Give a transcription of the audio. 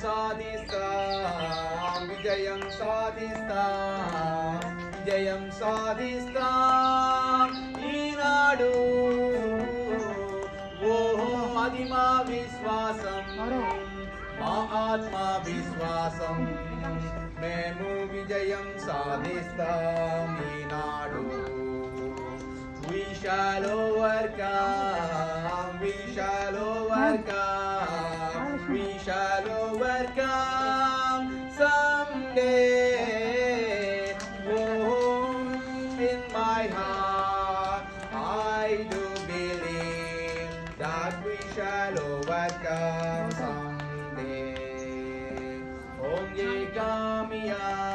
సాధిస్తాం విజయం సాధిస్తాం విజయం సాధిస్తాం ఈనాడు ఓహో అది మా విశ్వాసం మా ఆత్మ విశ్వాసం మేము విజయం సాధిస్తాం ఈనాడు We shall overcome, we shall overcome, we shall overcome someday. Oh, in my heart, I do believe that we shall overcome someday. Onge kamiyan.